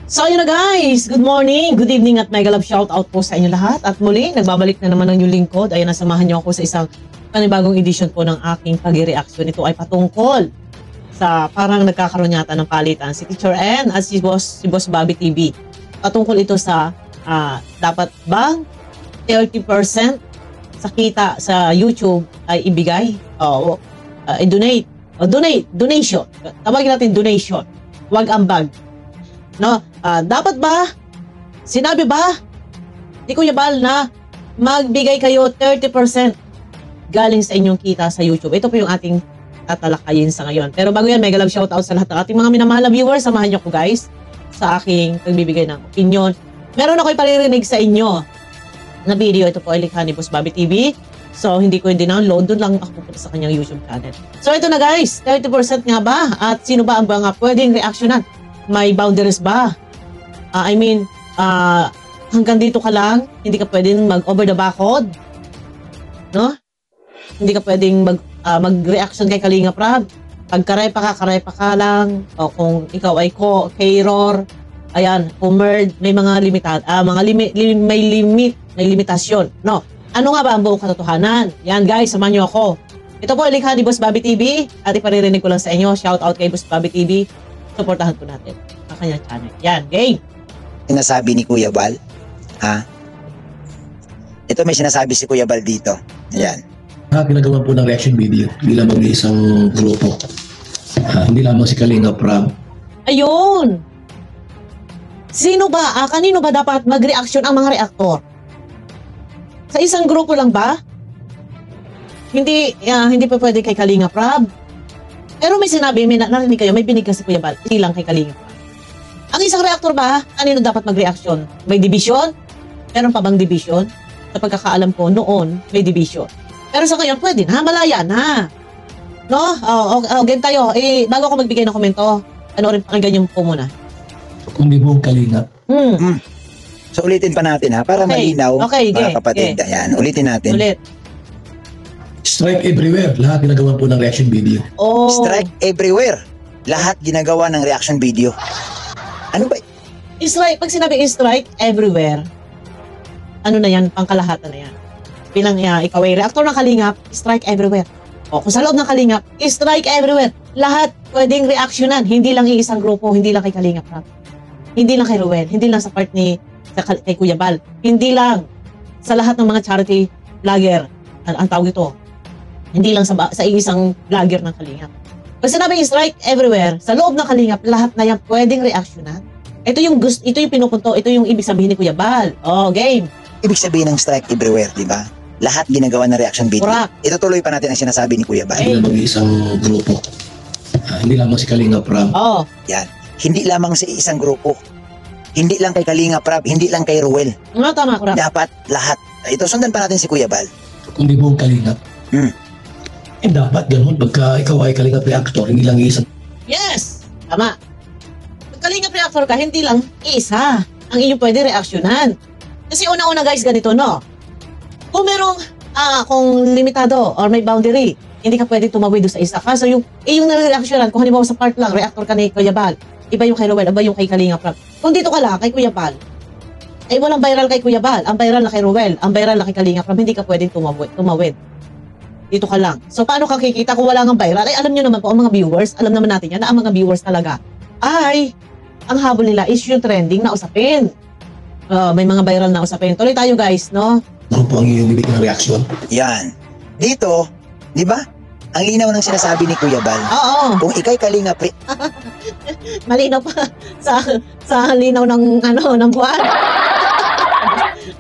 So ayun na guys, good morning, good evening at mega love shout out po sa inyo lahat. At muli, nagbabalik na naman ang inyong lingkod. Ayun, nasamahan niyo ako sa isang panibagong edition po ng aking pag-reaction. Ito ay patungkol sa parang nagkakaroon yata ng palitan si Teacher N at si Boss Bobby TV. Patungkol ito sa dapat bang 30% sa kita sa YouTube ay ibigay o donation. Tawagin natin donation. Wag ambag. No, dapat ba, sinabi ba ni Kuya Bal na magbigay kayo 30% galing sa inyong kita sa YouTube? Ito po yung ating tatalakayin sa ngayon. Pero bago yan, mega love shoutout sa lahat ng ating mga minamahal na viewers. Samahan niyo ko guys sa aking pagbibigay ng opinion. Meron ako'y paririnig sa inyo na video. Ito po ay likha ni Boss Bobby TV. So, hindi ko yung download. Doon lang ako pupunta sa kanyang YouTube channel. So, ito na guys. 30% nga ba? At sino ba ang mga pwedeng reaksyonan? May boundaries ba? Hanggang dito ka lang, hindi ka pwedeng mag-over the backhood. No? Hindi ka pwedeng mag-reaction kay Kalinga Prab. Pag karay pa ka lang. O kung ikaw ay K-Roar, ayan, kung may mga may limitasyon. No? Ano nga ba ang buong katotohanan? Yan guys, samahan niyo ako. Ito po, likha ni Boss Bobby TV at iparirinig ko lang sa inyo. Shout out kay Boss Bobby TV. Supportahan po natin ang kanyang channel. Yan, game! Sinasabi ni Kuya Bal, ha? Ito may sinasabi si Kuya Bal dito. Ayan. Ginagawa po ng reaction video bilang mag-isang grupo. Hindi lamang si Kalinga Prab. Ayun! Sino ba, kanino ba dapat mag-reaction ang mga reaktor? Sa isang grupo lang ba? Hindi pa pwede kay Kalinga Prab. Pero may sinabi, narinig kayo, may binigay si Kuya Bal, hindi lang kay Kalinga Prab. Ang isang reaktor ba, kanino dapat mag-reaction? May division? Meron pa bang division? Sa pagkakaalam ko, noon, may division. Pero sa ngayon, pwede na, malaya na. No? Game tayo. Bago ako magbigay ng komento, pakinggan yung po muna. Kung di buong Kalinga. So ulitin pa natin ha, para malinaw, mga kapatid. Ayan, ulitin natin. Ulit. Strike everywhere. Lahat ginagawa po ng reaction video. Oh. Strike everywhere. Lahat ginagawa ng reaction video. Ano ba? Strike, pag sinabi strike everywhere, ano na yan, pangkalahatan na yan. Bilang ikaw ay reactor ng Kalingap, strike everywhere. O kung sa loob ng Kalingap, strike everywhere. Lahat pwedeng reaksyonan. Hindi lang iisang grupo, hindi lang kay Kalingap Rap. Hindi lang kay Ruel, hindi lang sa part kay Kuya Bal. Hindi lang sa lahat ng mga charity vlogger. Ang tawag ito. Hindi lang sa isang vlogger ng Kalingap. Pag sinabing strike everywhere, sa loob ng Kalingap, lahat na yan pwedeng reaksyonan. Ito yung pinupunto, ito yung ibig sabihin ni Kuya Bal. Oh, game. Ibig sabihin ng strike everywhere, di ba? Lahat ginagawa ng reaction video. Correct. Itutuloy pa natin ang sinasabi ni Kuya Bal. Bilang mag-isang grupo. Hindi lamang si Kalinga Prab. Oh. Yan. Hindi lamang sa isang grupo. Hindi lang kay Kalinga Prab, hindi lang kay Ruel. Tama, correct. Dapat lahat. Ito, sundan pa natin si Kuya Bal. Kung di buong Kalinga. Dapat ganun. Pagka ikaw ay Kalinga reactor, hindi lang isang. Yes! Tama. Pag Kalingap reactor ka, hindi lang isa ang inyong pwede reaksyonan. Kasi una-una guys, ganito, no? Kung merong, kung limitado or may boundary, hindi ka pwede tumawid doon sa isa. Kaso yung nare-reaksyonan, kung halimbawa sa part lang, reactor ka ni Kuya Bal, iba yung kay Rowel, iba yung kay Kalingap Rap. Kung dito ka lang, kay Kuya Bal, ay walang viral kay Kuya Bal, ang viral na kay Rowel, ang viral na kay Kalingap Rap, hindi ka pwedeng tumawid. Dito ka lang. So, paano ka kikita kung wala ng viral? Ay, alam nyo naman po, ang mga viewers, alam naman natin yan, na ang mga viewers talaga, ay, ang habol nila is yung trending na usapin. May mga viral na usapin. Tuloy tayo guys, no? Grupo ang iyong bibigyan ng reaksyon. Yan. Dito, di ba? Ang linaw ng sinasabi ni Kuya Bal. Oo. Kung ikay Kalinga Malinaw pa sa linaw ng buwan.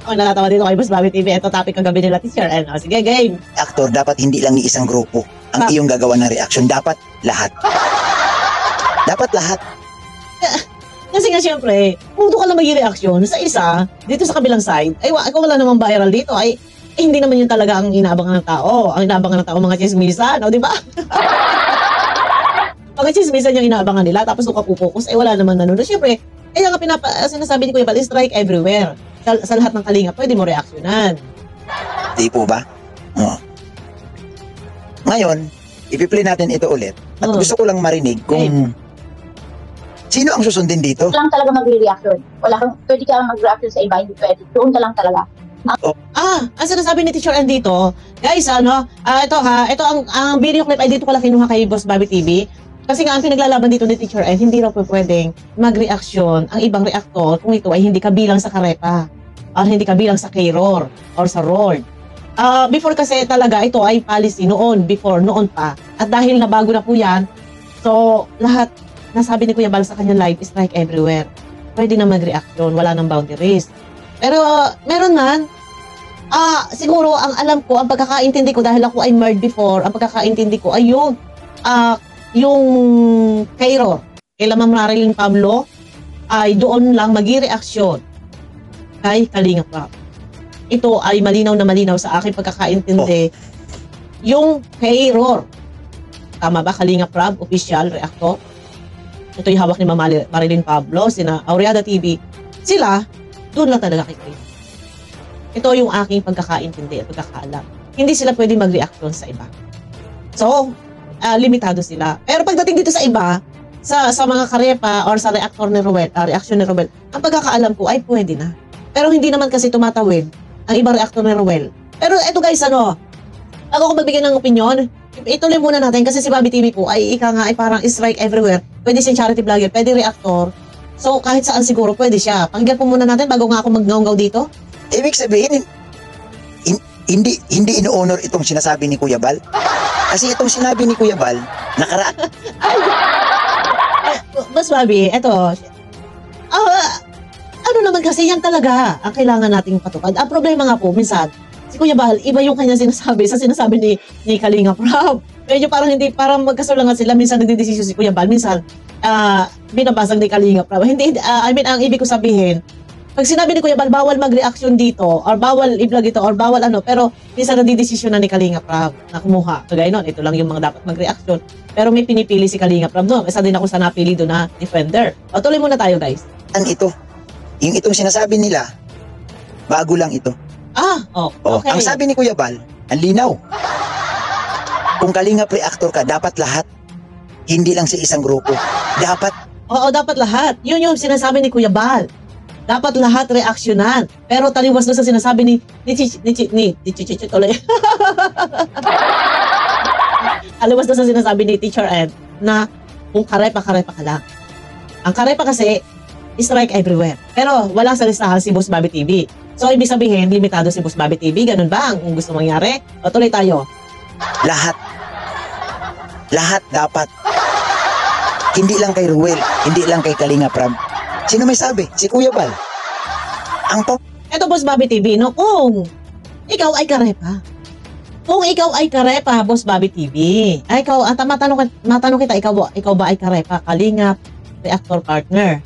Nakatawa dito kay Boss Bobby TV. Ito topic kagabi nila teacher. Sige, game. Actor, dapat hindi lang ni isang grupo ang iyong gagawa ng reaction. Dapat lahat. Dapat lahat. Kasi nga syempre, kung doon ka lang mag-reaction sa isa, dito sa kabilang side, ay kung wala namang viral dito, ay hindi naman yun talaga ang inaabangan ng tao. Ang inaabangan ng tao, mga chismisan, o di ba? Mga chismisan yung inaabangan nila, tapos doon ka pupokus, ay wala naman nanonood. Syempre, kaya nga sinasabi ni Kuya Bal, strike everywhere. Sa lahat ng Kalinga, pwede mo reaksyonan. Di po ba? Ngayon, ipi-play natin ito ulit. At gusto ko lang marinig kung Sino ang susundin dito? lang talaga magre-reaction. Pwede ka mag-reaction sa iba, hindi pwede. Doon ka lang talaga. Ang sinasabi ni Teacher Ann dito, guys, ito ang video clip ay dito ko lang kinuha kay Boss Bobby TV. Kasi nga, ang pinaglalaban dito ni Teacher Ann, hindi raw po pwedeng mag-reaction ang ibang reactor kung ito ay hindi kabilang sa karepa or hindi kabilang sa K-ROR or sa ROR. Before kasi talaga, ito ay policy noon pa. At dahil nabago na po yan, so lahat, nasabi ni Kuya Bal sa kanyang live, strike everywhere. Pwede na mag-reaction, wala nang boundaries. Pero meron man, siguro ang alam ko, ang pagkakaintindi ko dahil ako ay married before, ang pagkakaintindi ko ay yung K-ROR, kay Ma'am Marilyn Pablo, ay doon lang magi-reaksyon kay Kalinga Prab. Ito ay malinaw na malinaw sa aking pagkakaintindi. Yung K-ROR, tama ba? Kalinga Prab, official reactor. Ito yung hawak ni Ma'am Marilyn Pablo, sina Aureada TV. Sila, doon lang talaga kay Kalinga. Ito yung aking pagkakaintindi at pagkakaalam. Hindi sila pwede mag-reaction sa iba. So, limitado sila. Pero pagdating dito sa iba, sa mga karepa or sa reactor ni Rowell, reaction ni Rowell, ang pagkakaalam ko ay pwede na. Pero hindi naman kasi tumatawid ang ibang reactor ni Rowell. Pero eto guys, bago ko magbigay ng opinion, ituloy muna natin kasi si Bobby TV po ay parang strike everywhere. Pwede siyang charity vlogger, pwede reactor. So kahit saan siguro pwede siya. Pakinggan po muna natin bago nga ako mag-ngaw dito. Ibig sabihin, hindi ino-honor itong sinasabi ni Kuya Bal. Kasi itong sinabi ni Kuya Bal, Mas Bobby, eto. Ano naman kasi yan talaga ang kailangan nating patupad. Ang problema nga po, minsan, si Kuya Bal, iba yung kanya sinasabi sa sinasabi ni Kalinga Prab. Medyo parang magkasulangan sila. Minsan nagdidesisyon si Kuya Bal, minsan binabasag ni Kalinga Prab. Ang ibig ko sabihin, pag sinabi ni Kuya Bal, bawal mag-reaction dito, or bawal i-vlog ito, or bawal pero minsan nagdidesisyon na ni Kalinga Prab na kumuha. Kagaya nun, ito lang yung mga dapat mag-reaction. Pero may pinipili si Kalinga Prab doon. Isa din ako sa napili doon na defender. O, tuloy muna tayo, guys. ito. Yung itong sinasabi nila, bago lang ito. Okay. Ang sabi ni Kuya Bal, ang linaw. Kung Kalingap reactor ka, dapat lahat. Hindi lang sa isang grupo. Dapat. Oo, dapat lahat. Yun yung sinasabi ni Kuya Bal. Dapat lahat reaksyonan. Pero taliwas doon sa sinasabi ni tuloy. Taliwas doon sa sinasabi ni Teacher Ann na kung karepa ka lang. Ang karepa kasi, strike everywhere. Pero wala sa listahan si Boss Bobby TV. So, ibig sabihin, limitado si Boss Bobby TV. Ganun ba ang gusto mangyari? O, tuloy tayo. Lahat. Lahat dapat. Hindi lang kay Ruel, hindi lang kay Kalinga Prab. Sino may sabi? Si Kuya Bal. Eto, Boss Bobby TV, no? Kung ikaw ay karepa. Kung ikaw ay karepa, Boss Bobby TV. Matanong kita, ikaw ba ay karepa? Kalingap, reactor partner.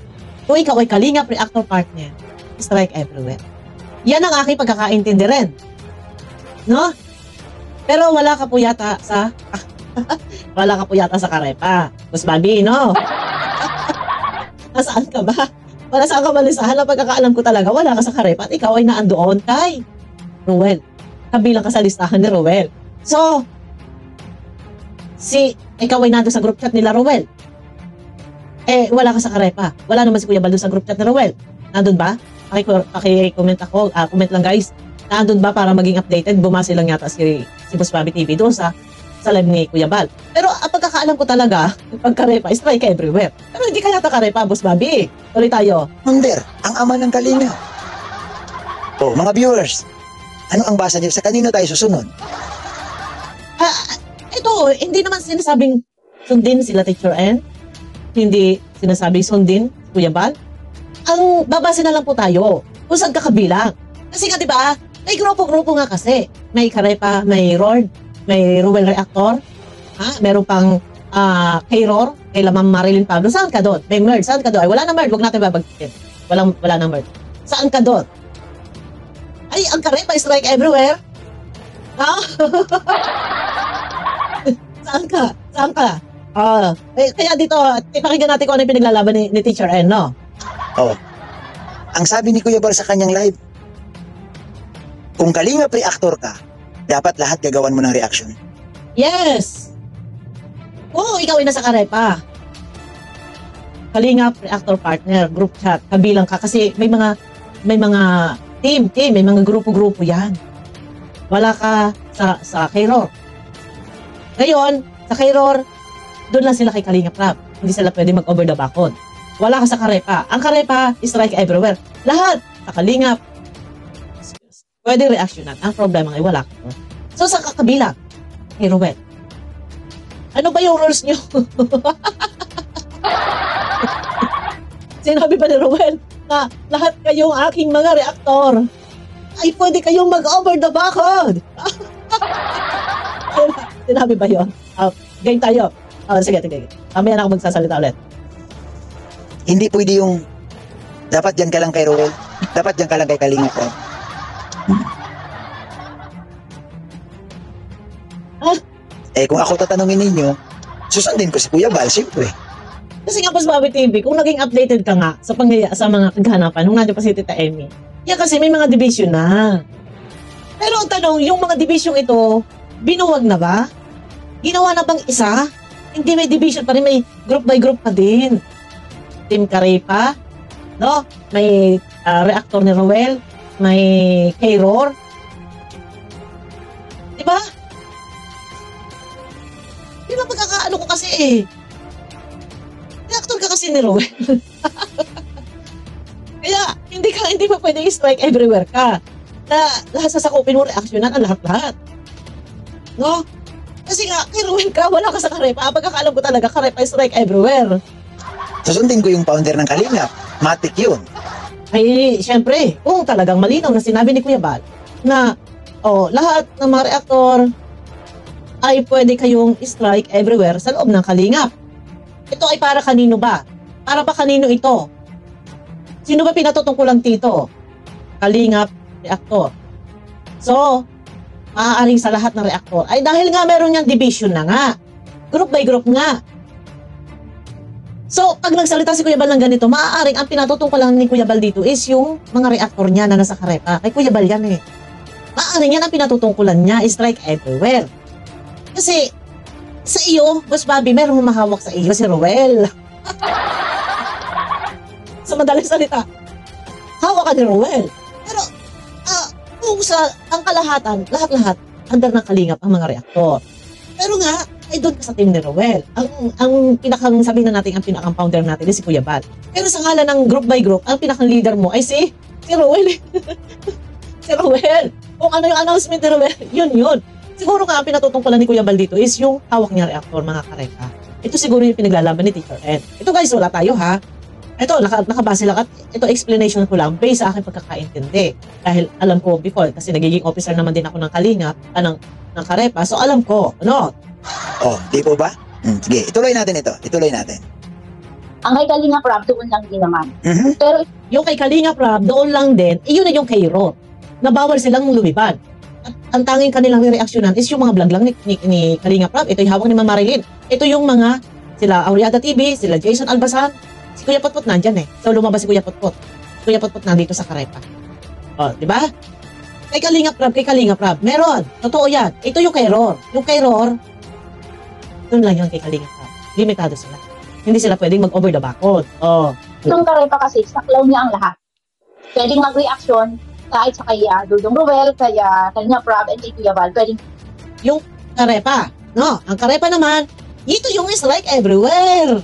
Kung ikaw ay Kalingap, reactor partner, strike everywhere. Yan ang aking pagkakaintindi rin. No? Pero wala ka po yata sa karepa. Boss Bobby, no? Nasaan ka ba? Wala saan ka malisahan. Ang pagkakaalam ko talaga, wala ka sa karepa at ikaw ay naandoon kay Rowell. Kabilang ka sa listahan ni Rowell. So, ikaw ay nando sa group chat nila Rowell. Wala ka sa karepa. Wala naman si Kuya Bal sa group chat ni Rowell. Nandun ba? Paki-comment ako. Comment lang guys. Nandun ba para maging updated? Bumasi lang yata si Boss Bobby TV doon sa live ni Kuya Bal. Pero ang pagkakaalam ko talaga, pag karepa, strike everywhere. Pero hindi ka yata karepa, Boss Bobby. Tuloy tayo. Mander, ang ama ng Kalinga. Mga viewers, ano ang basa niyo? Sa kanino tayo susunod? Ito, hindi naman sinasabing sundin sila Teacher Ann. Hindi sinasabing sundin Kuya Bal. Ang babase na lang po tayo kung saan kakabilang. Kasi nga, di ba, may grupo-grupo nga kasi. May karepa, may ROR, may Rowell reactor, meron pang K-ROR, kay Ma'am Marilyn Pablo. Saan ka doon? May merge. Saan ka doon? Ay, wala na merge. Huwag natin babagkitin. Wala na merge. Saan ka doon? Ay, ang karepa strike everywhere. Saan ka? Kaya dito, ipakinggan natin kung ano yung pinaglalaban ni Teacher Ann, no? Ang sabi ni Kuya Bal sa kanyang live, kung Kalingap reactor ka, dapat lahat gagawan mo ng reaction. Yes! Kung ikaw ay nasa karepa, Kalingap reactor partner, group chat, kabilang ka kasi may mga team, may mga grupo-grupo 'yan. Wala ka sa Kayror. Ngayon, sa Kayror, doon lang sila kay Kalingap Rap. Hindi sila pwede mag-over the background. Wala ka sa Karepa. Ang Karepa, strike everywhere. Lahat sa Kalingap. Pwede reactionan. Ang problema ay wala ka. So, sa kakabila, kay Ruel. Ano ba yung rules nyo? Sinabi pa ni Ruel na lahat kayong aking mga reaktor ay pwede kayong mag-over the background. Sinabi ba yun? Game tayo. Sige. Mamaya na ako magsasalita ulit. Hindi pwede yung dapat dyan ka lang kay Ruel, dapat dyan ka lang kay Kalingap Rap. Kung ako tatanungin ninyo, susundin ko si Kuya Bal, siyempre. Kasi nga Boss Bobby TV, kung naging updated ka nga sa sa mga kaghanapan nung nandiyan pa si Tita Emmy, yan kasi may mga division na. Pero ang tanong, yung mga division ito, binuwag na ba? Ginawa na bang isa? Hindi, may division pa rin, may group by group pa din. Team Karepa, no? May reactor ni Ruel, may Kayror. Diba? Yun ang pagkakaano ko kasi eh. Reactor ka kasi ni Ruel. Kaya, hindi pa pwede i-strike everywhere ka. Na lahat sasakupin mo, reaksyonan ang lahat-lahat. No? Kasi nga, kay Ruel ka, wala ka sa Karepa. Pagkakaalam ko talaga, Karepa strike everywhere. Susundin ko yung founder ng Kalingap. Matik yun. Ay, syempre, kung talagang malinaw na sinabi ni Kuya Bal na lahat ng mga reaktor ay pwede kayong strike everywhere sa loob ng Kalingap. Ito ay para kanino ba? Para ba kanino ito? Sino ba pinatutungkulan dito? Kalingap reaktor. So, maaaring sa lahat ng reaktor ay dahil nga meron niyang division na nga. Group by group nga. So, pag nagsalita si Kuya Bal ng ganito, maaaring ang pinatutungkulan ni Kuya Bal dito is yung mga reaktor niya na nasa Karepa. Kay Kuya Bal yan eh. Maaaring yan ang pinatutungkulan niya, strike everywhere. Kasi, sa iyo, Boss Bobby, merong humahawak sa iyo si Ruel. Sa madaling salita, hawak ka ni Ruel. Pero, kung sa ang kalahatan, lahat-lahat, under ng Kalingap ang mga reaktor. Pero nga, ay doon ka sa team ni Ruel. Ang pinakang, sabihin na natin, ang pinakang founder natin ay si Kuya Bal. Pero sa ngalan ng group by group, ang pinakang leader mo ay si Ruel. Si Ruel. Kung ano yung announcement ni Ruel, yun. Siguro nga ang pinatutungkulan ni Kuya Bal dito is yung hawak niya reaktor, mga Karepa. Ito siguro yung pinaglalaban ni Teacher Ed. Ito guys, wala tayo ha. Ito, nakabase lang at ito explanation ko lang based sa aking pagkakaintindi. Dahil alam ko before, kasi nagiging officer naman din ako ng Kalingap, ng Karepa. So alam ko, ano? Di po ba? Sige, ituloy natin ito. Ang kay Kalingap Rap, doon lang din naman. Pero Yung kay Kalingap Rap, doon lang din, yun na yung Kayror. Na bawal silang lumipad. At ang tanging kanilang reaksyonan is yung mga vlog lang ni Kalingap Rap. Ito yung hawak ni Ma'am Marilyn. Ito yung mga, sila Auriada TV, sila Jason Albasan, si Kuya Potpot nandyan eh. So lumabas si Kuya Potpot. Kuya Potpot nandito sa Karepa. Di ba? Kay Kalingap Rap, meron. Totoo yan. Ito yung Kayror. Yung Kayror, doon lang yun kay Kalingap Rap. Limitado sila. Hindi sila pwedeng mag-over the background. yung Karepa kasi, saklaw niya ang lahat. Pwedeng mag-reaction kahit sa kay Dudong Ruel, kay Kalingap Rap, and kay Kuya Bal. Pwedeng Yung Karepa. No, ang Karepa naman, ito yung strike everywhere.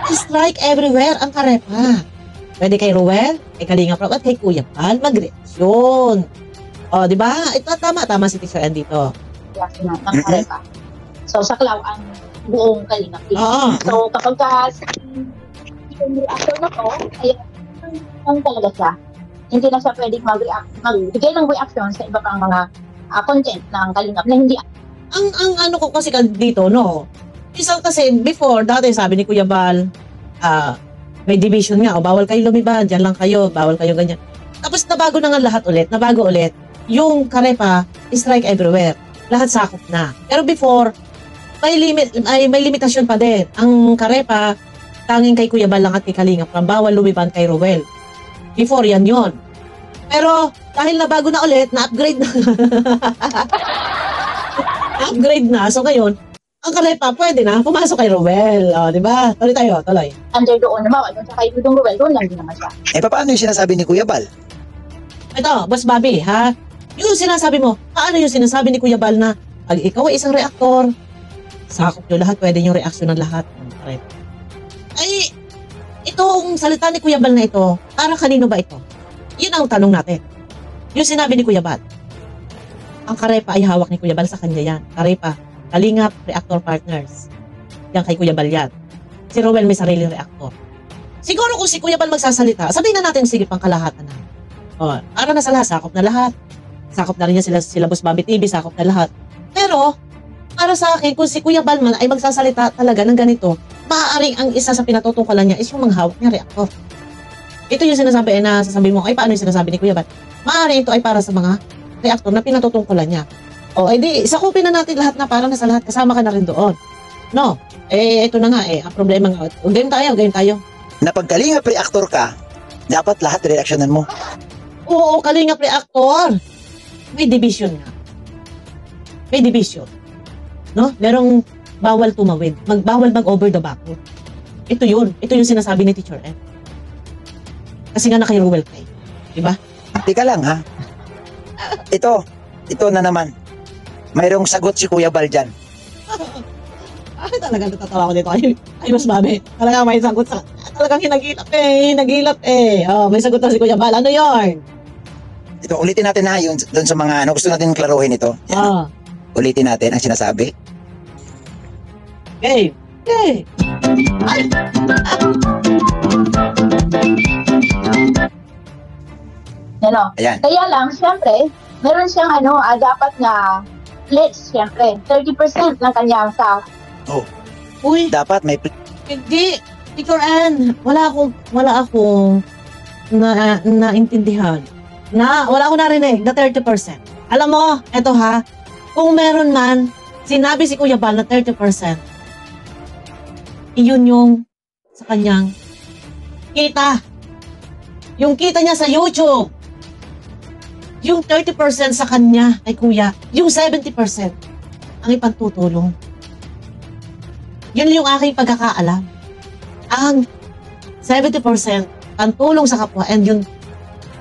Strike everywhere ang Karepa. Pwede kay Ruel, kay Kalingap Rap, at kay Kuya Bal mag-reaksyon. Di ba? Ito tama si Teacher Ann dito. reaction ng Karepa. So, saklaw ang buong Kalingap team. So, kapag yung reaction na to, ay ang talaga siya. Hindi na siya pwedeng magbigay ng reaction sa iba pang mga content ng Kalingap na hindi. Ang ano ko kasi dito, no? Isang kasi before, dati sabi ni Kuya Bal, may division nga, bawal kayo lumibad, dyan lang kayo, bawal kayo ganyan. Tapos nabago na nga lahat ulit, yung Karepa, strike everywhere. Lahat sakop na. Pero before, may limitasyon pa din. Ang Karepa, tanging kay Kuya Bal lang at kay Kalingap, bawal lumibad kay Ruel. Before, yan yon. Pero, dahil nabago na ulit, na-upgrade na. So ngayon, Ang Karepa, pwede na. Pumasok kay Ruel. O, di ba? Tuloy tayo, tuloy. Under doon naman, doon sa kay Dudong Ruel, doon lang din naman siya. Paano yung sinasabi ni Kuya Bal? Ito, Boss Bobby, ha? Yung sinasabi mo, paano yung sinasabi ni Kuya Bal na pag ikaw ay isang reaktor, sakop nyo lahat, pwede yung reaksyon ng lahat. Ay, itong salita ni Kuya Bal na ito, para kanino ba ito? Yun ang tanong natin. Yung sinabi ni Kuya Bal, ang Karepa ay hawak ni Kuya Bal, sa kanya yan. Karepa, Kalingap, Reactor Partners. Yan kay Kuya Bal yan. Si Rowel may sariling reactor. Siguro kung si Kuya Bal magsasalita, sabihin na natin, sige, pang kalahatan na. O, para na sa lahat, sakop na lahat. Sakop na rin niya sila Boss Bobby TV, sakop na lahat. Pero, para sa akin, kung si Kuya Bal man ay magsasalita talaga ng ganito, maaaring ang isa sa pinatutungkalan niya is yung manghawak niya reactor. Ito yung sinasabi na sasabihin mo, ay paano yung sinasabi ni Kuya Bal? Maaaring ito ay para sa mga reactor na pinatutungkalan niya. O, edi, sakupin na natin lahat na para na sa lahat, kasama ka na rin doon. No? Ito na nga ang problema nga. Game tayo. Na pag Kalingap reactor ka, dapat lahat reaksyonan mo. Oo, Kalingap reactor. May division nga. May division. No? Merong bawal tumawid. Bawal mag-over the backwood. Ito yung sinasabi ni Teacher M. Kasi nga naka-Ruel kay. Diba? Tika lang ha. Ito na naman. Mayroong sagot si Kuya Bal dyan. Ay, talagang natatawa ko dito. Ay, Mas Bobby. Talagang may sagot sa... Talagang hinagilap eh. Oh, may sagot na si Kuya Bal. Ano yun? Ito, ulitin natin ha, yung doon sa mga gusto natin klaruhin ito. Yan. Ulitin natin ang sinasabi. Okay. Ay! Ayan. Kaya lang, syempre, meron siyang dapat na pledge, syempre. 30% ng kanyang sa... Uy, Dapat may hindi. Teacher Ann, wala akong naintindihan. Wala akong narinig na 30%. Alam mo, eto ha, kung meron man, sinabi si Kuya Bal na 30%, iyon yung sa kanyang kita. Yung kita niya sa YouTube. Yung 30% sa kanya kay Kuya, yung 70% ang ipantutulong. Yun yung aking pagkakaalam. Ang 70% ang tulong sa kapwa and yung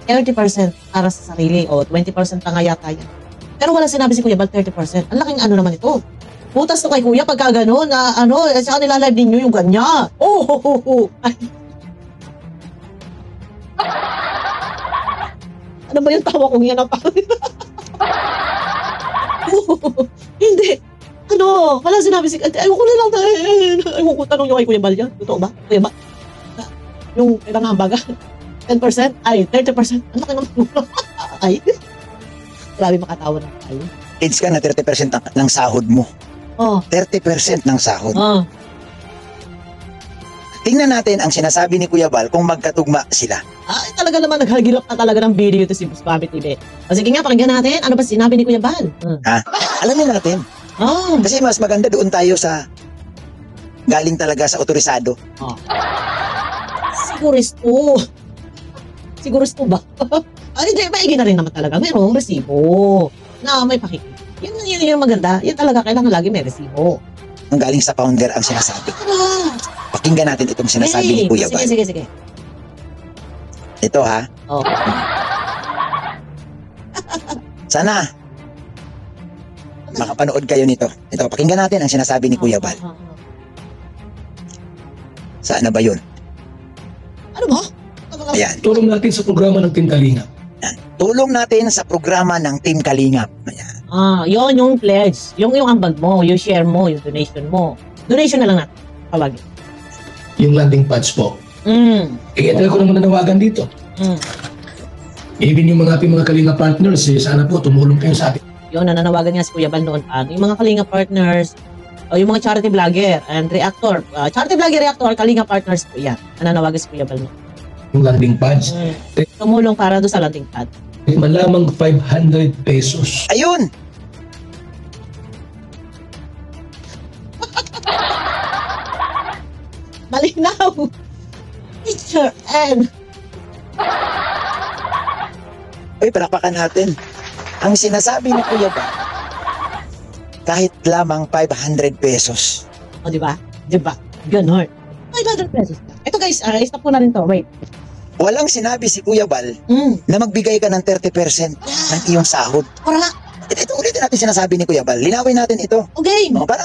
30% para sa sarili o 20% pa nga yata yan. Pero wala sinabi si Kuya Bal 30%. Ang laking naman ito. Putas to kay Kuya pagka gano'n na sa kanila live ninyo yung ganyan. Ay. Ano ba yung tawa kong yan? Hindi. Wala sinabi si... Ayoko na lang. Ayoko tanong yung kay Kuya Bal yan. Totoo ba? Kuya Bal? Yung pinangambaga. 10%? Ay, 30%. Ang laki naman. Ay. Grabe makatawa na tayo. kids ka na 30% ng sahod mo. Oh. 30% ng sahod. Oh. Tingnan natin ang sinasabi ni Kuya Bal kung magkatugma sila. Ay, talaga naman naghagilap na talaga ng video ito si Boss Bobby TV. O sige nga, pakinggan natin. Ano ba sinabi ni Kuya Bal? Alamin natin. Oh. Kasi mas maganda doon tayo sa galing talaga sa otorisado. Oh. Siguristo ba? Ay, hindi, maigi na rin naman talaga. Mayroong resibo na may pakikita. Yun yung maganda. Yun talaga, kailangan lagi may resibo. Ang galing sa founder ang sinasabi. Pakinggan natin itong sinasabi ni Kuya Bal. Sige. Ito ha. Oh. Sana makapanood kayo nito. Ito, pakinggan natin ang sinasabi ni Kuya Bal. Sana ba yun? Ano ba? Ayan. Tulong natin sa programa ng Team Kalingap. Tulong natin sa programa ng Team Kalingap. Ayan. Yun yung pledge. Yung ambag mo, yung share mo, yung donation mo. Donation na lang natin. Tawagin. Yung landing pads po. Ito ko naman nanawagan dito. Even yung mga ating mga Kalingap partners, sana po tumulong kayo sa atin. Yun, nananawagan nga si Kuya Bal noon pa. Yung mga Kalingap partners, o yung mga charity vlogger and reactor. Charity vlogger, reactor, Kalingap partners po yan. Nananawagan si Kuya Bal noon. Yung landing pads. Tumulong para doon sa landing pad. Malamang 500 pesos. Ayun! Malinaw! Teacher N. Uy, palakpakan natin. Ang sinasabi ni Kuya Bal, kahit lamang 500 pesos. O, di ba? Di ba? Ganon. 500 pesos. Ito guys, stop ko na rin to. Wait. Walang sinabi si Kuya Bal Mm. na magbigay ka ng 30% ng iyong sahod. Correct. Ito ulitin natin sinasabi ni Kuya Bal. Linawin natin ito. Okay. No, para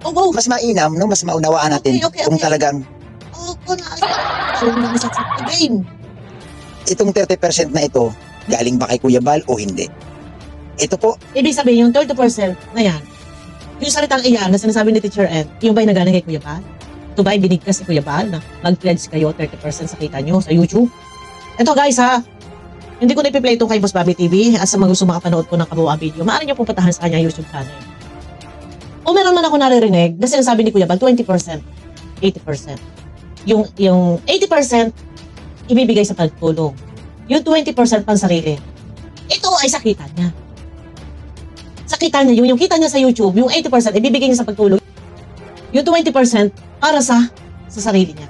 Go. mas mainam, no, mas maunawaan natin Okay. kung talagang So, game. itong 30% na ito galing ba kay Kuya Bal o hindi. Ito po, Ibig sabihin, yung 30% na yan, yung salitang iyan na sinasabi ni Teacher N, yung ba'y nagaling kay Kuya Bal? Ito ba'y binigkas si Kuya Bal na mag-pledge kayo 30% sa kita nyo sa YouTube? Ito guys ha, hindi ko na ipi-play ito kay Boss Bobby TV at sa mga gusto makapanood ko ng kabuuan video, maaari nyo pong patahan sa kanya YouTube channel. O meron man ako naririnig na sinasabi ni Kuya Bal, 20%, 80%. Yung 80% ibibigay sa pagtulong. Yung 20% pansarili. Ito ay sa kita niya. Sa kita niya, yung kita niya sa YouTube, yung 80% ibibigay niya sa pagtulong. Yung 20% para sa sarili niya.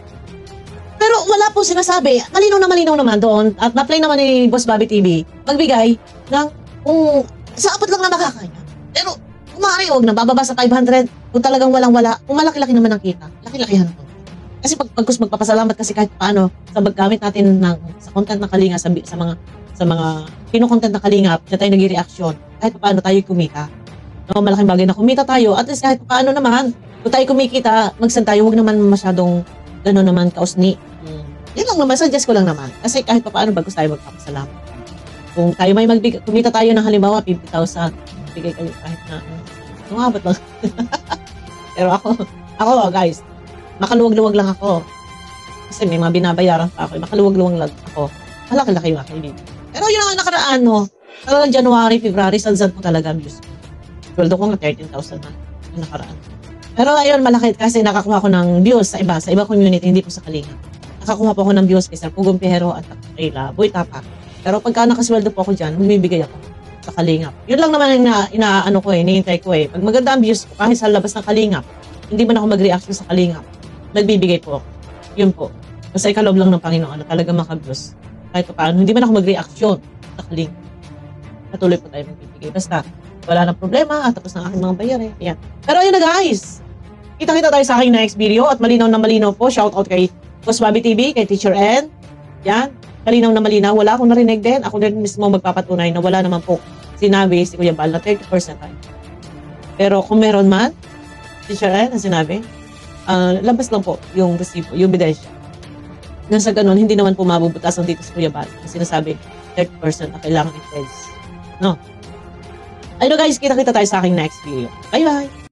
Pero wala po sinasabi. Malinaw naman doon at na-play naman ni Boss Bobby TV magbigay ng kung sa apat lang na makakaya. Pero kung maaari, huwag na bababa sa 500. Kung talagang walang-wala, kung malaki-laki naman ang kita, laki-lakihan po. Kasi pagkus magpapasalamat kasi kahit paano sa paggamit natin sa content ng Kalinga, sa mga kino-content ng Kalinga, na tayo nag-reaction, kahit paano tayo kumita. No, malaking bagay na kumita tayo. At least kahit paano naman, kung tayo kumikita, mag-send tayo, huwag naman masyadong gano'n naman kausni. Yan lang naman, suggest ko lang naman. Kasi kahit paano, bagus tayo magpapasalamat. Kung tayo may kumita tayo ng halimbawa, 50,000, bigay kayo kahit na, umabot lang. Pero ako guys, makaluwag-luwag lang ako. Kasi may mga binabayaran pa ako. Makaluwag-luwag lang ako. Malaki-laki yung aking bibig. Pero yun ang nakaraan, no? Talagang January, February, sansan ko talaga views. Sweldo ko nga 13,000 na yung nakaraan. Pero ayun, malaki kasi nakakuha ko ng views sa iba community, hindi po sa Kalinga. Nakakuha po ako ng views kay Sir Pugong Pihero at kay Boy Tapa. Pero pagka nakasweldo po ako dyan, bumibigay ako sa Kalinga. Yun lang naman inaano ko hinihintay ko eh. Pag maganda ang views ko, kahit sa labas ng Kalinga, hindi man ako mag-reaction sa Kalinga, nagbibigay po ako. Yun po. Kasi ikalob lang ng Panginoon na talaga maka-views. Kahit pa paano, hindi man ako mag-reaction sa Kalinga. Patuloy po tayo magbibigay. Basta, wala nang problema at tapos na aking mga bayarin. Yan. Pero ayun na guys. Kita-kita tayo sa aking next video at malinaw na malinaw po. Shout out kay Boss Bobby TV, kay Teacher N. Yan. Malinaw na malinaw. Wala akong narinig din. Ako din mismo magpapatunay na wala naman po sinabi si Kuya Bal na 30% tayo. Pero kung meron man, Teacher N, ang sinabi, labas lang po yung resibo, yung ebidensya. Nang sa ganun, hindi naman po mabubutasan dito sa Kuya Bal. Kasi sinasabi, 30% na kailangan i-pledge. No? Ayun guys, kita-kita tayo sa aking next video. Bye-bye!